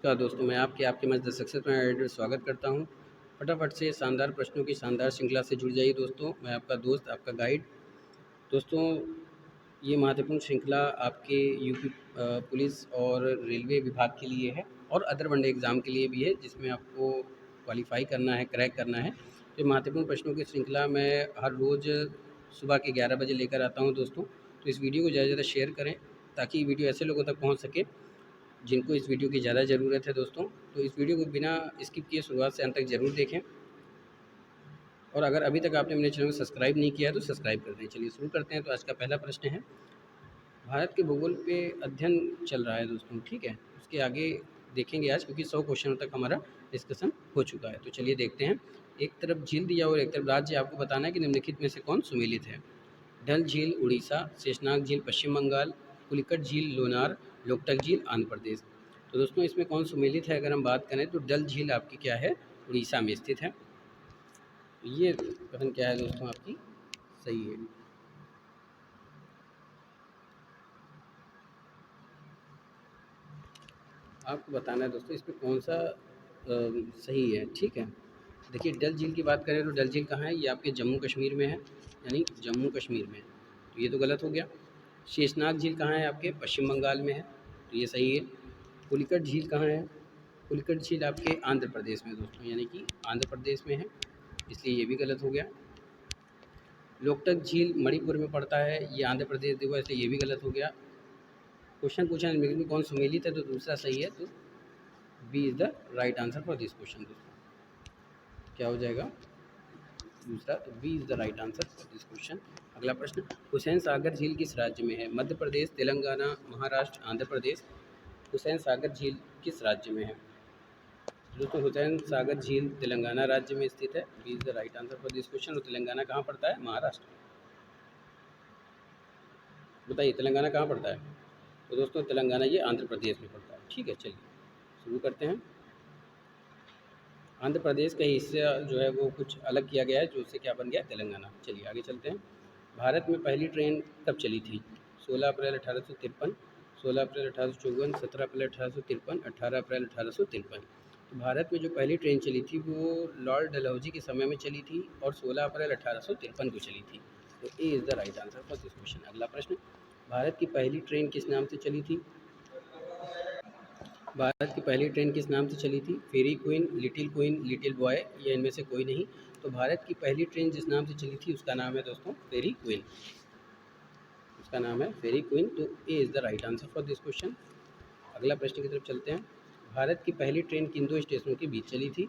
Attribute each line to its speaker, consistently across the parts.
Speaker 1: नमस्कार दोस्तों, मैं आपके मंच द सक्सेस में स्वागत करता हूं। फटाफट से शानदार प्रश्नों की शानदार श्रृंखला से जुड़ जाइए दोस्तों। मैं आपका दोस्त, आपका गाइड। दोस्तों, ये महत्वपूर्ण श्रृंखला आपके यूपी पुलिस और रेलवे विभाग के लिए है और अदर वनडे एग्ज़ाम के लिए भी है, जिसमें आपको क्वालिफ़ाई करना है, क्रैक करना है। तो महत्वपूर्ण प्रश्नों की श्रृंखला मैं हर रोज़ सुबह के 11 बजे लेकर आता हूँ दोस्तों। तो इस वीडियो को ज़्यादा से ज़्यादा शेयर करें ताकि ये वीडियो ऐसे लोगों तक पहुँच सके जिनको इस वीडियो की ज़्यादा ज़रूरत है दोस्तों। तो इस वीडियो को बिना स्किप किए शुरुआत से अंत तक ज़रूर देखें और अगर अभी तक आपने मेरे चैनल को सब्सक्राइब नहीं किया है तो सब्सक्राइब कर दें। चलिए शुरू करते हैं। तो आज का पहला प्रश्न है, भारत के भूगोल पे अध्ययन चल रहा है दोस्तों, ठीक है। उसके आगे देखेंगे आज, क्योंकि 100 क्वेश्चनों तक हमारा डिस्कशन हो चुका है। तो चलिए देखते हैं। एक तरफ झील दिया और एक तरफ राज्य, आपको बताना है कि निम्नलिखित में से कौन सुमेलित है। डल झील उड़ीसा, शेषनाग झील पश्चिम बंगाल, पुलिकट झील लोनार, लोकटक झील आंध्र प्रदेश। तो दोस्तों, इसमें कौन सुमेलित है अगर हम बात करें तो डल झील आपकी क्या है, उड़ीसा में स्थित है। ये कथन क्या है दोस्तों, आपकी सही है। आपको बताना है दोस्तों इसमें कौन सा सही है, ठीक है। देखिए, डल झील की बात करें तो डल झील कहाँ है, ये आपके जम्मू कश्मीर में है, यानी जम्मू कश्मीर में है। तो ये तो गलत हो गया। शेषनाग झील कहाँ है, आपके पश्चिम बंगाल में है, तो ये सही है। पुलिकट झील कहाँ है, पुलिकट झील आपके आंध्र प्रदेश में दोस्तों, यानी कि आंध्र प्रदेश में है, इसलिए ये भी गलत हो गया। लोकटक झील मणिपुर में पड़ता है, ये आंध्र प्रदेश देखो, इसलिए ये भी गलत हो गया। क्वेश्चन पूछा निम्नलिखित में कौन सुमेलित है, तो दूसरा सही है, तो B is the right answer for this question दोस्तों। क्या हो जाएगा दूसरा, तो B is the right answer for this question. अगला प्रश्न, हुसैन सागर झील किस राज्य में है। मध्य प्रदेश, तेलंगाना, महाराष्ट्र, आंध्र प्रदेश। हुसैन सागर झील किस राज्य में है। दोस्तों, हुसैन सागर झील तेलंगाना राज्य में स्थित है, B is the right answer for this question. और तेलंगाना कहाँ पड़ता है, महाराष्ट्र। बताइए तेलंगाना कहाँ पड़ता है, तो दोस्तों तेलंगाना ये आंध्र प्रदेश में पड़ता है, ठीक है। चलिए शुरू करते हैं। आंध्र प्रदेश का हिस्सा जो है वो कुछ अलग किया गया है, जो उससे क्या बन गया, तेलंगाना। चलिए आगे चलते हैं। भारत में पहली ट्रेन कब चली थी। 16 अप्रैल 1853, 16 अप्रैल 1854, 17 अप्रैल 1853, 18 अप्रैल 1853। तो भारत में जो पहली ट्रेन चली थी वो लॉर्ड डलहौजी के समय में चली थी और 16 अप्रैल 1853 को चली थी। तो A is the right answer for this question. अगला प्रश्न, भारत की पहली ट्रेन किस नाम से चली थी। भारत की पहली ट्रेन किस नाम से चली थी। फेरी क्वीन, लिटिल बॉय, या इनमें से कोई नहीं। तो भारत की पहली ट्रेन जिस नाम से चली थी उसका नाम है दोस्तों फेरी क्वीन, उसका नाम है फेरी क्वीन। तो A is the right answer for this question. अगला प्रश्न की तरफ चलते हैं। भारत की पहली ट्रेन किन दो स्टेशनों के बीच चली थी।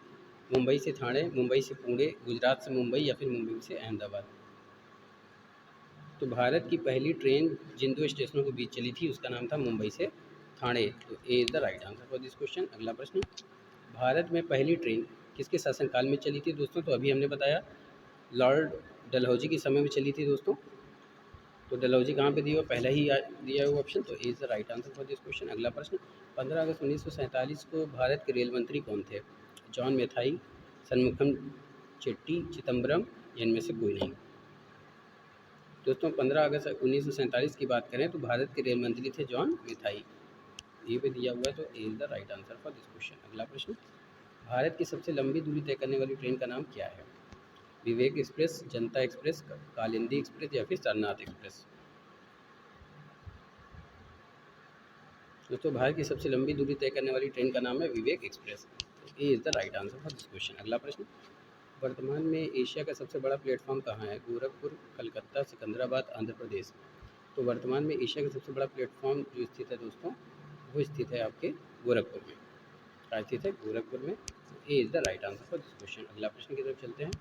Speaker 1: मुंबई से ठाणे, मुंबई से पुणे, गुजरात से मुंबई, या फिर मुंबई से अहमदाबाद। तो भारत की पहली ट्रेन जिन दो स्टेशनों के बीच चली थी उसका नाम था मुंबई से ठाणे। तो A is the right answer for this question. अगला प्रश्न, भारत में पहली ट्रेन किसके शासनकाल में चली थी दोस्तों। तो अभी हमने बताया लॉर्ड डलहौजी के समय में चली थी दोस्तों। तो डलहौजी कहाँ पे दिया हुआ, पहला ही दिया हुआ ऑप्शन, तो A is the right answer for this question. अगला प्रश्न, 15 अगस्त 1947 को भारत के रेल मंत्री कौन थे। जॉन मेथाई, सन्मुखम चेट्टी, चिदम्बरम, या इनमें से कोई नहीं। दोस्तों, 15 अगस्त 1947 की बात करें तो भारत के रेल मंत्री थे जॉन मेथाई, ये पे दिया हुआ है, तो A is the right answer for this question. अगला प्रश्न, भारत की सबसे लंबी दूरी तय करने वाली ट्रेन का नाम क्या है। विवेक एक्सप्रेस, जनता एक्सप्रेस, कालिंदी एक्सप्रेस, या फिर सारनाथ एक्सप्रेस। दोस्तों, भारत की सबसे लंबी दूरी तय करने वाली ट्रेन का नाम है Vivek express. A is the right answer for this question. अगला प्रश्न, वर्तमान में एशिया का सबसे बड़ा प्लेटफॉर्म कहाँ है। गोरखपुर, कलकत्ता, सिकंदराबाद, आंध्र प्रदेश। तो वर्तमान में एशिया का सबसे बड़ा प्लेटफॉर्म जो स्थित है दोस्तों, वो स्थित है आपके गोरखपुर में। कहाँ स्थित है, गोरखपुर में। ए is the right answer for this question. अगला प्रश्न की तरफ चलते हैं।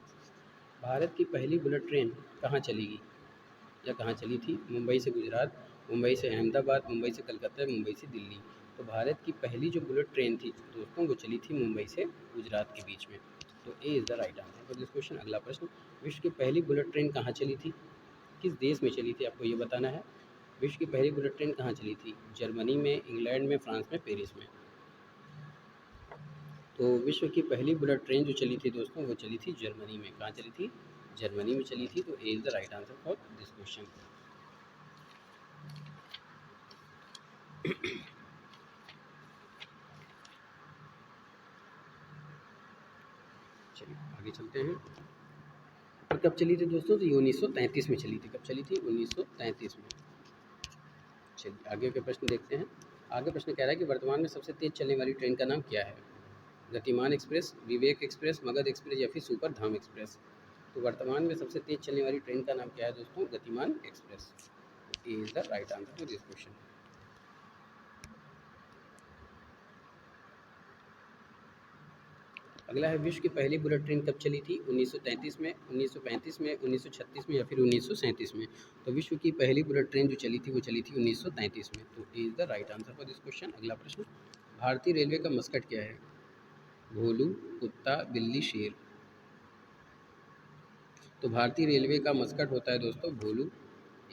Speaker 1: भारत की पहली बुलेट ट्रेन कहाँ चलेगी या कहाँ चली थी। मुंबई से गुजरात, मुंबई से अहमदाबाद, मुंबई से कलकत्ता, मुंबई से दिल्ली। तो भारत की पहली जो बुलेट ट्रेन थी दोस्तों, वो चली थी मुंबई से गुजरात के बीच में। तो A is the right answer for this question. अगला प्रश्न, विश्व की पहली बुलेट ट्रेन कहाँ चली थी, किस देश में चली थी, आपको ये बताना है। विश्व की पहली बुलेट ट्रेन कहाँ चली थी। जर्मनी में, इंग्लैंड में, फ्रांस में, पेरिस में। तो विश्व की पहली बुलेट ट्रेन जो चली थी दोस्तों, वो चली थी जर्मनी में। कहाँ चली थी, जर्मनी में चली थी। तो A is the right answer for this question. चलिए आगे चलते हैं। और कब चली थी दोस्तों? तो ये 1933 में चली थी। कब चली थी? 1933 में। चलिए आगे के प्रश्न देखते हैं। आगे प्रश्न कह रहा है कि वर्तमान में सबसे तेज़ चलने वाली ट्रेन का नाम क्या है? गतिमान एक्सप्रेस, विवेक एक्सप्रेस, मगध एक्सप्रेस या फिर सुपर धाम एक्सप्रेस। तो वर्तमान में सबसे तेज़ चलने वाली ट्रेन का नाम क्या है दोस्तों? Gatimaan express. A is the right answer to this question. अगला है, विश्व की पहली बुलेट ट्रेन कब चली थी? 1933 में, 1935 में, 1936 में या फिर 1937 में। तो विश्व की पहली बुलेट ट्रेन जो चली थी वो चली थी 1933 में। तो A is the right answer for this question. अगला प्रश्न, भारतीय रेलवे का मस्कट क्या है? भोलू, कुत्ता, बिल्ली, शेर। तो भारतीय रेलवे का मस्कट होता है दोस्तों भोलू।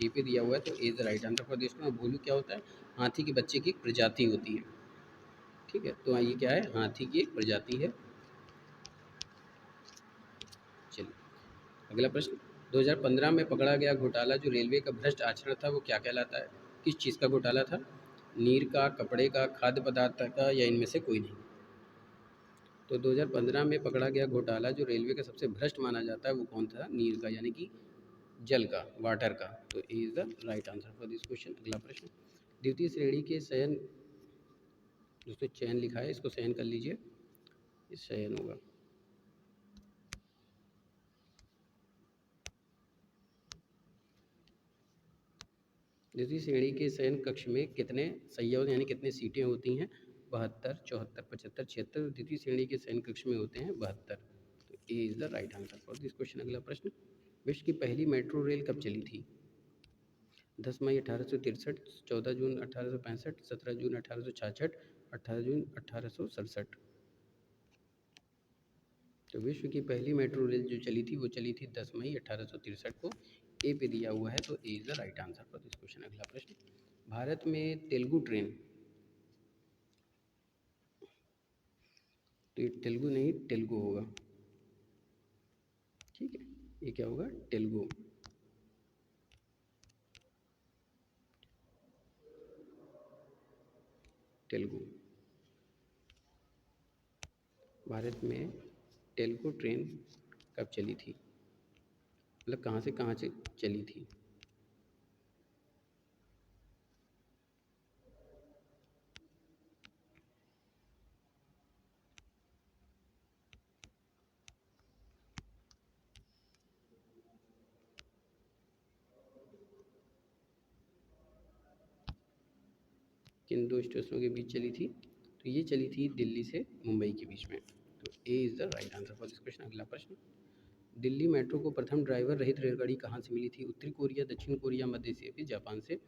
Speaker 1: ए पे दिया हुआ है तो A is the right answer for this question. भोलू क्या होता है? हाथी के बच्चे की एक प्रजाति होती है। ठीक है, तो ये क्या है? हाथी की एक प्रजाति है। चलिए अगला प्रश्न, 2015 में पकड़ा गया घोटाला जो रेलवे का भ्रष्ट आचरण था वो क्या कहलाता है? किस चीज़ का घोटाला था? नीर का, कपड़े का, खाद्य पदार्थ का या इनमें से कोई नहीं। तो 2015 में पकड़ा गया घोटाला जो रेलवे का सबसे भ्रष्ट माना जाता है वो कौन था? नीर का, यानी कि जल का, वाटर का। तो A is the right answer for this question. अगला प्रश्न, द्वितीय श्रेणी के शयन, दोस्तों चयन लिखा है, इसको शयन कर लीजिए, इस शयन होगा। द्वितीय श्रेणी के शयन कक्ष में कितने सैय्यद यानी कितने सीटें होती हैं? 72, 74, 75, 76। द्वितीय श्रेणी के शयन कक्ष में होते हैं 72। तो A is the right answer for this question. अगला प्रश्न, विश्व की पहली मेट्रो रेल कब चली थी? 10 मई 1863, 14 जून 1865, 17 जून 1866, 18 जून 1867। तो विश्व की पहली मेट्रो रेल जो चली थी वो चली थी 10 मई 1863 को। ए पे दिया हुआ है तो A is the right answer for this question. अगला प्रश्न, भारत में तेलुगु ट्रेन, तो ये तेलुगु नहीं तेलुगु होगा। ठीक है, ये क्या होगा? तेलुगु। तेलुगु। भारत में तेलुगु ट्रेन कब चली थी? मतलब कहाँ से चली थी? किन दो स्टेशनों के बीच चली थी? तो ये चली थी दिल्ली से मुंबई के बीच में। तो A is the right answer for this question. अगला प्रश्न, दिल्ली मेट्रो को प्रथम ड्राइवर रहित रेलगाड़ी कहाँ से मिली थी? उत्तरी कोरिया, दक्षिण कोरिया, मध्य एशिया फिर जापान से।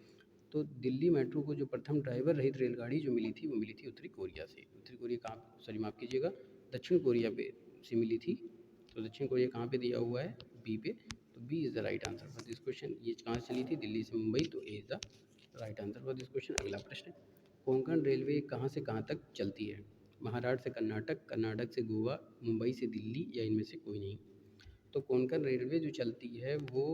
Speaker 1: तो दिल्ली मेट्रो को जो प्रथम ड्राइवर रहित रेलगाड़ी जो मिली थी वो मिली थी उत्तरी कोरिया से। उत्तरी कोरिया कहाँ, सॉरी माफ़ कीजिएगा, दक्षिण कोरिया पे से मिली थी। तो दक्षिण कोरिया कहाँ पे दिया हुआ है? बी पे। तो B is the right answer for this question. ये कहाँ से चली थी? दिल्ली से मुंबई। तो A is the right answer for this question. अगला प्रश्न, कोंकण रेलवे कहाँ से कहाँ तक चलती है? महाराष्ट्र से कर्नाटक, कर्नाटक से गोवा, मुंबई से दिल्ली या इनमें से कोई नहीं। तो कोंकण रेलवे जो चलती है वो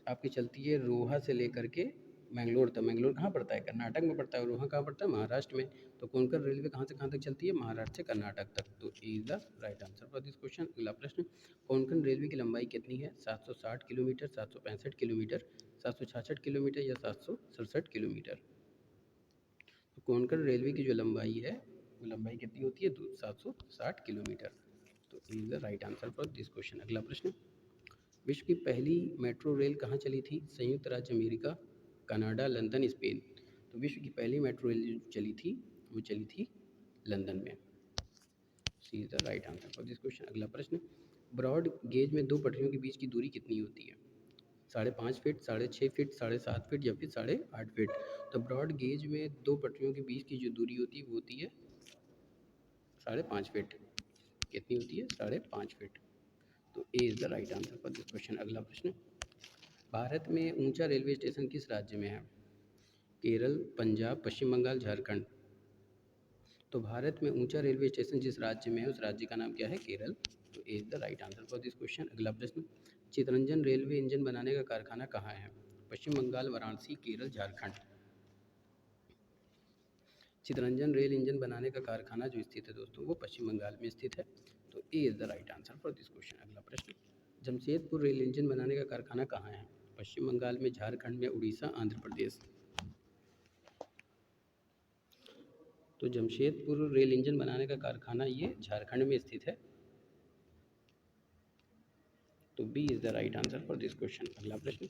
Speaker 1: आपकी चलती है रोहा से लेकर के मैंगलोर तक। मैंगलोर कहाँ पड़ता है? कर्नाटक में पड़ता है। और रोहा कहाँ पड़ता है? महाराष्ट्र में। तो कोंकण रेलवे कहाँ से कहाँ तक चलती है? महाराष्ट्र से कर्नाटक तक। तो A is the right answer for this question. अगला प्रश्न, कोंकण रेलवे की लंबाई कितनी है? 760 किलोमीटर, 765 किलोमीटर, 766 किलोमीटर या 767 किलोमीटर। तो कोंकण रेलवे की जो लंबाई है वो लंबाई कितनी होती है? 760 किलोमीटर। तो is the right answer for this question. अगला प्रश्न, विश्व की पहली मेट्रो रेल कहाँ चली थी? संयुक्त राज्य अमेरिका, कनाडा, लंदन, स्पेन। तो विश्व की पहली मेट्रो रेल जो चली थी वो चली थी लंदन में। C is the right answer for this question. अगला प्रश्न, ब्रॉड गेज में दो पटरियों के बीच की दूरी कितनी होती है? 5.5 फीट, 6.5 फीट, 7.5 फीट या फिर 8.5 फीट। तो ब्रॉड गेज में दो पटरियों के बीच की जो दूरी होती है वो होती है 5.5 फीट। कितनी होती है? 5.5 फीट। तो A is the right answer for this question. अगला प्रश्न, भारत में ऊंचा रेलवे स्टेशन किस राज्य में है? केरल, पंजाब, पश्चिम बंगाल, झारखंड। तो भारत में ऊंचा रेलवे स्टेशन जिस राज्य में है उस राज्य का नाम क्या है? केरल। तो A is the right answer for this question. अगला प्रश्न, चितरंजन रेलवे इंजन बनाने का कारखाना कहाँ है? पश्चिम बंगाल, वाराणसी, केरल, झारखंड। चितरंजन रेल इंजन बनाने का कारखाना जो स्थित है दोस्तों वो पश्चिम बंगाल में स्थित है। तो A is the right answer for this question. अगला प्रश्न, जमशेदपुर रेल इंजन बनाने का कारखाना कहाँ है? पश्चिम बंगाल में, झारखंड में, उड़ीसा, आंध्र प्रदेश। तो जमशेदपुर रेल इंजन बनाने का कारखाना ये झारखंड में स्थित है। तो B is the right answer for this question. अगला प्रश्न,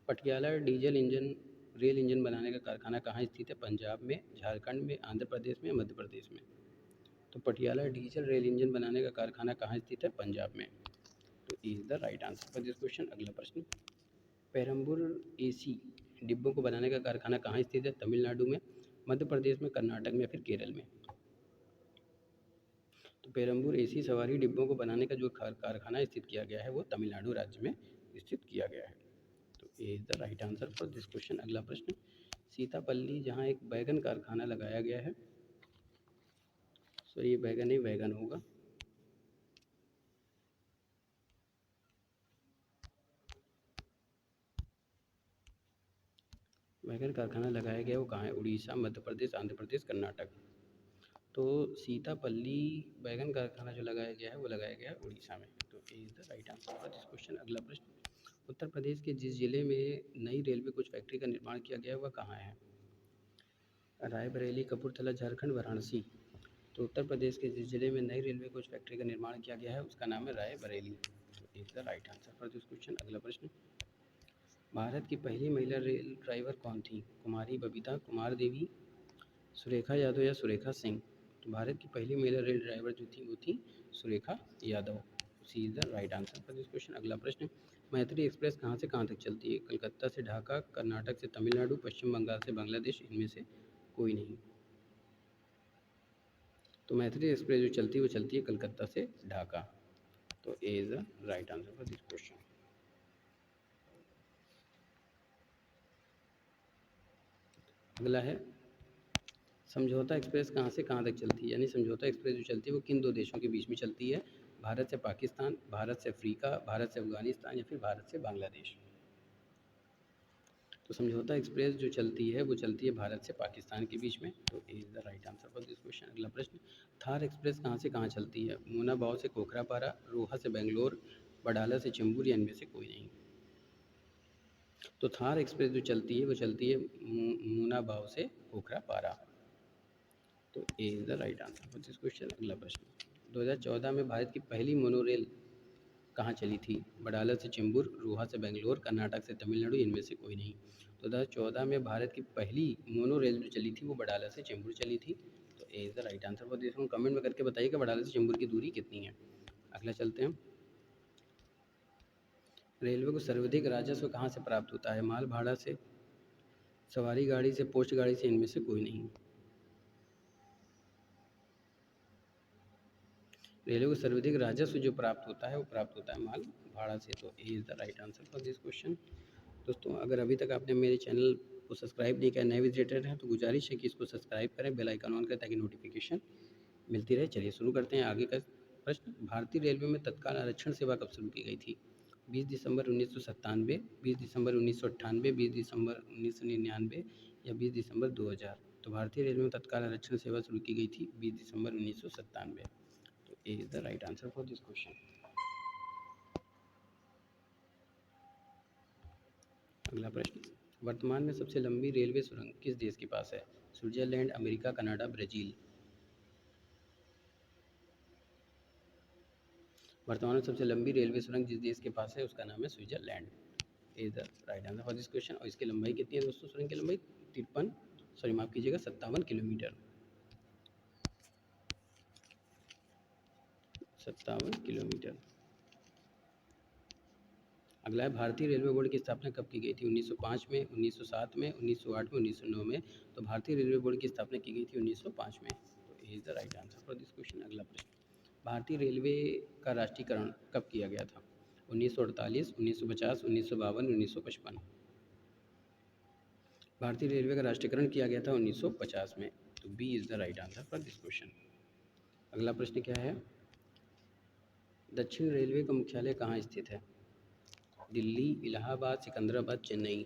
Speaker 1: Patiala diesel engine rail engine बनाने का कारखाना कहाँ स्थित है? पंजाब में, झारखंड में, आंध्र प्रदेश में, मध्य प्रदेश में। तो पटियाला डीजल रेल इंजन बनाने का कारखाना कहाँ स्थित है? पंजाब में। तो is the right answer for this question. अगला प्रश्न, पेरम्बूर एसी डिब्बों को बनाने का कारखाना कहाँ स्थित है? तमिलनाडु में, मध्य प्रदेश में, कर्नाटक में, फिर केरल में। तो पेरम्बूर एसी सवारी डिब्बों को बनाने का जो कारखाना स्थित किया गया है वो तमिलनाडु राज्य में स्थित किया गया है। तो A is the right answer for this question. अगला प्रश्न, सीतापल्ली जहाँ एक बैगन कारखाना लगाया गया है, सॉरी ये बैगन नहीं वैगन होगा, वैगन कारखाना लगाया गया है वो कहाँ है? उड़ीसा, मध्य प्रदेश, आंध्र प्रदेश, कर्नाटक। तो सीतापल्ली बैगन कारखाना जो लगाया गया है वो लगाया गया है उड़ीसा में। तो A is the right answer for this question. अगला प्रश्न, उत्तर प्रदेश के जिस जिले में नई रेलवे कोच फैक्ट्री का निर्माण किया गया है वह कहाँ है? रायबरेली, कपूरथला, झारखंड, वाराणसी। तो उत्तर प्रदेश के जिस जिले में नई रेलवे कोच फैक्ट्री का निर्माण किया गया है उसका नाम है रायबरेली। तो is the right answer for this question. अगला प्रश्न, भारत की पहली महिला रेल ड्राइवर कौन थी? कुमारी बबीता कुमार देवी, सुरेखा यादव या सुरेखा सिंह? तो भारत की पहली महिला रेल ड्राइवर जो थी वो थी Surekha Yadav. C is the right answer for this question. अगला प्रश्न, मैत्री एक्सप्रेस कहाँ से कहाँ तक चलती है? कलकत्ता से ढाका, कर्नाटक से तमिलनाडु, पश्चिम बंगाल से बांग्लादेश, इनमें से कोई नहीं। तो मैत्री एक्सप्रेस जो चलती है वो चलती है कलकत्ता से ढाका। तो A is the right answer for this question. अगला है, समझौता एक्सप्रेस कहाँ से कहाँ तक चलती है? यानी समझौता एक्सप्रेस जो चलती है वो किन दो देशों के बीच में चलती है? भारत से पाकिस्तान, भारत से अफ्रीका, भारत से अफगानिस्तान या फिर भारत से बांग्लादेश? तो समझौता एक्सप्रेस जो चलती है वो चलती है भारत से पाकिस्तान के बीच में। तो A is the right answer for this question. अगला प्रश्न, थार एक्सप्रेस कहाँ से कहाँ चलती है? मुनाबाव से कोखरापारा, रोहा से बेंगलोर, बडाला से चेंबूर या इनमें से कोई नहीं? तो थार एक्सप्रेस जो चलती है वो चलती है मुनाबाव से कोखरापारा। तो A is the right answer for this question. अगला प्रश्न, 2014 में भारत की पहली मोनोरेल कहाँ चली थी? बडाला से चेंबूर, रोहा से बेंगलोर, कर्नाटक से तमिलनाडु, इनमें से कोई नहीं? तो 2014 में भारत की पहली मोनो रेल जो चली थी वो बडाला से चेंबूर चली थी। तो A is the right answer for this. Comment में करके बताइए कि बडाला से चेंबूर की दूरी कितनी है। अगला चलते हैं, रेलवे को सर्वाधिक राजस्व कहाँ से प्राप्त होता है? माल भाड़ा से, सवारी गाड़ी से, पोस्ट गाड़ी से, इनमें से कोई नहीं? रेलवे को सर्वाधिक राजस्व जो प्राप्त होता है वो प्राप्त होता है माल भाड़ा से। तो A is the right answer for this question. दोस्तों अगर अभी तक आपने मेरे चैनल को सब्सक्राइब नहीं किया, नए विजिटर हैं, तो गुजारिश है कि इसको सब्सक्राइब करें, बेल आइकन ऑन करें ताकि नोटिफिकेशन मिलती रहे। चलिए शुरू करते हैं आगे का प्रश्न, भारतीय रेलवे में तत्काल आरक्षण सेवा कब शुरू की गई थी? 20 दिसंबर 1997, 20 दिसंबर 1998, 20 दिसंबर 1999 या 20 दिसंबर 2000? तो भारतीय रेलवे में तत्काल आरक्षण सेवा शुरू की गई थी 20 दिसंबर 1997। तो A is the right answer for this question. अगला प्रश्न, वर्तमान में सबसे लंबी रेलवे सुरंग किस देश के पास है? Switzerland, America, Canada, Brazil? वर्तमान में सबसे लंबी रेलवे सुरंग जिस देश के पास है उसका नाम है Switzerland. Is the right answer for this question. और इसकी लंबाई कितनी है दोस्तों? सुरंग की लंबाई 57 किलोमीटर। 57 किलोमीटर। अगला है, भारतीय रेलवे बोर्ड की स्थापना कब की गई थी? 1905 में, 1907 में, 1908 में, 1909 में? तो भारतीय रेलवे बोर्ड की स्थापना की गई थी 1905 में। तो is the right answer for this question. अगला प्रश्न, भारतीय रेलवे का राष्ट्रीयकरण कब किया गया था? 1948, 1950, 1952, 1955? भारतीय रेलवे का राष्ट्रीयकरण किया गया था 1950 में। तो B is the right answer for this question. अगला प्रश्न क्या है, दक्षिण रेलवे का मुख्यालय कहाँ स्थित है? दिल्ली, इलाहाबाद, सिकंदराबाद, चेन्नई?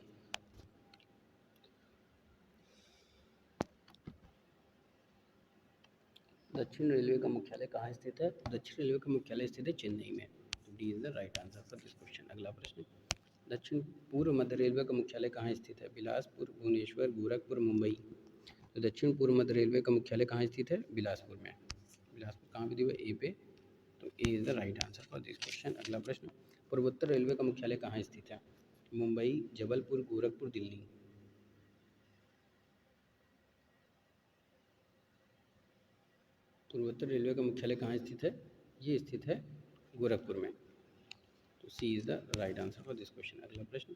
Speaker 1: दक्षिण रेलवे का मुख्यालय कहाँ स्थित है? दक्षिण रेलवे का मुख्यालय स्थित है चेन्नई में। तो D is the right answer for this question. अगला प्रश्न, दक्षिण पूर्व मध्य रेलवे का मुख्यालय कहाँ स्थित है? बिलासपुर, भुवनेश्वर, गोरखपुर, मुंबई। तो दक्षिण पूर्व मध्य रेलवे का मुख्यालय कहाँ स्थित है? बिलासपुर में। बिलासपुर कहाँ पे दिया हुआ? ए पे। तो A is the right answer for this question. अगला प्रश्न, पूर्वोत्तर रेलवे का मुख्यालय कहाँ स्थित है? मुंबई, जबलपुर, गोरखपुर, दिल्ली। पूर्वोत्तर रेलवे का मुख्यालय कहाँ स्थित है? ये स्थित है गोरखपुर में। तो C is the right answer for this question. अगला प्रश्न,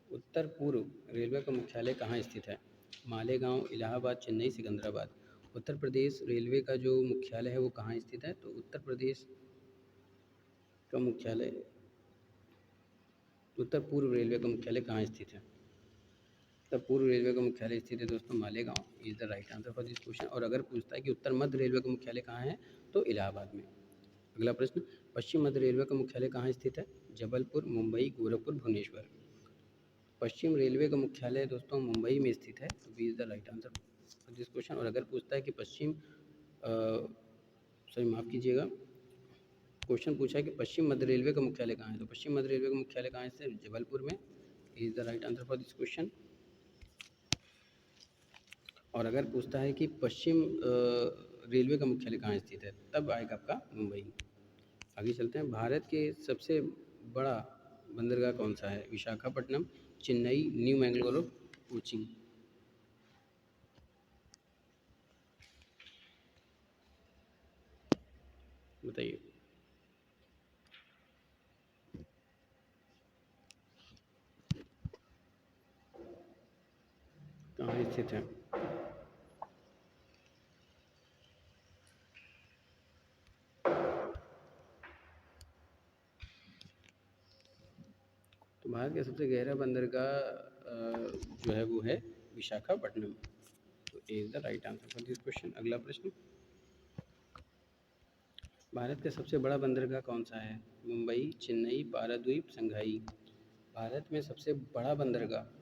Speaker 1: उत्तर पूर्व रेलवे का मुख्यालय कहाँ स्थित है? मालेगांव, इलाहाबाद, चेन्नई, सिकंदराबाद। उत्तर प्रदेश रेलवे का जो मुख्यालय है वो कहाँ स्थित है? तो उत्तर प्रदेश का मुख्यालय, उत्तर पूर्व रेलवे का मुख्यालय कहाँ स्थित है? उत्तर पूर्व रेलवे का मुख्यालय स्थित है दोस्तों Malegaon. Is the right answer for this question. और अगर पूछता है कि उत्तर मध्य रेलवे का मुख्यालय कहाँ है, तो इलाहाबाद में। अगला प्रश्न, पश्चिम मध्य रेलवे का मुख्यालय कहाँ स्थित है? जबलपुर, मुंबई, गोरखपुर, भुवनेश्वर। पश्चिम रेलवे का मुख्यालय दोस्तों मुंबई में स्थित है। तो B is the right answer for this question. और अगर पूछता है कि माफ़ कीजिएगा, क्वेश्चन पूछा है कि पश्चिम मध्य रेलवे का मुख्यालय कहाँ है, तो पश्चिम मध्य रेलवे का मुख्यालय कहाँ है? जबलपुर में। Is the right answer for this question. और अगर पूछता है कि पश्चिम रेलवे का मुख्यालय कहाँ स्थित है, तब आएगा आपका मुंबई। आगे चलते हैं, भारत के सबसे बड़ा बंदरगाह कौन सा है? विशाखापट्टनम, चेन्नई, न्यू मैंगलोर, कोचीन। बताइए। कहाँ स्थित है? तो भारत का सबसे गहरा बंदरगाह जो है वो है विशाखापट्टनम। तो A is the right answer for this question. अगला प्रश्न, भारत का सबसे बड़ा बंदरगाह कौन सा है? मुंबई, चेन्नई, पारादीप, शंघाई। भारत में सबसे बड़ा बंदरगाह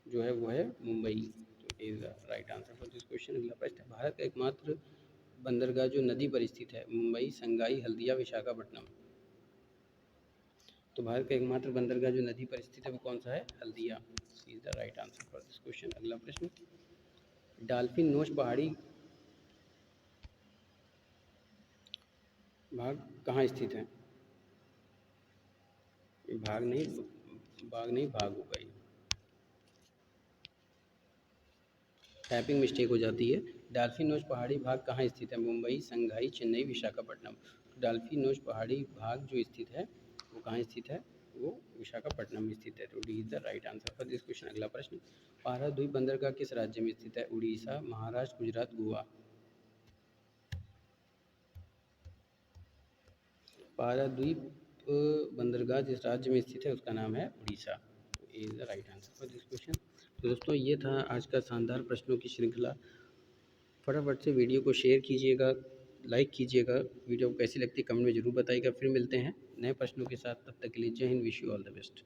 Speaker 1: जो है वो है मुंबई। तो A is the right answer for this question. अगला प्रश्न, भारत का एकमात्र बंदरगाह जो नदी पर स्थित है? मुंबई, शंघाई, हल्दिया, विशाखापट्टनम। तो भारत का एकमात्र बंदरगाह जो नदी पर स्थित है वो कौन सा है? Haldia. Is the right answer for this question. अगला प्रश्न, डाल्फिन नोच पहाड़ी भाग कहाँ स्थित है? भाग नहीं, बाग नहीं, भाग होगा ये। टाइपिंग मिस्टेक हो जाती है। डाल्फिन नोच पहाड़ी भाग कहाँ स्थित है? मुंबई, शंघाई, चेन्नई, विशाखापट्टनम। डाल्फिन नोच पहाड़ी भाग जो स्थित है वो कहाँ स्थित है? वो विशाखापट्टनम में स्थित है। तो D is the right answer for this question. अगला प्रश्न, पारादीप बंदरगाह किस राज्य में स्थित है? उड़ीसा, महाराष्ट्र, गुजरात, गोवा। पारादीप बंदरगाह जिस राज्य में स्थित है उसका नाम है उड़ीसा। तो A is the right answer for this question. तो दोस्तों ये था आज का शानदार प्रश्नों की श्रृंखला। फटाफट से वीडियो को शेयर कीजिएगा, लाइक कीजिएगा। वीडियो कैसी लगती है कमेंट में ज़रूर बताइएगा। फिर मिलते हैं नए प्रश्नों के साथ, तब तक के लिए जय Hind, wish you all the best.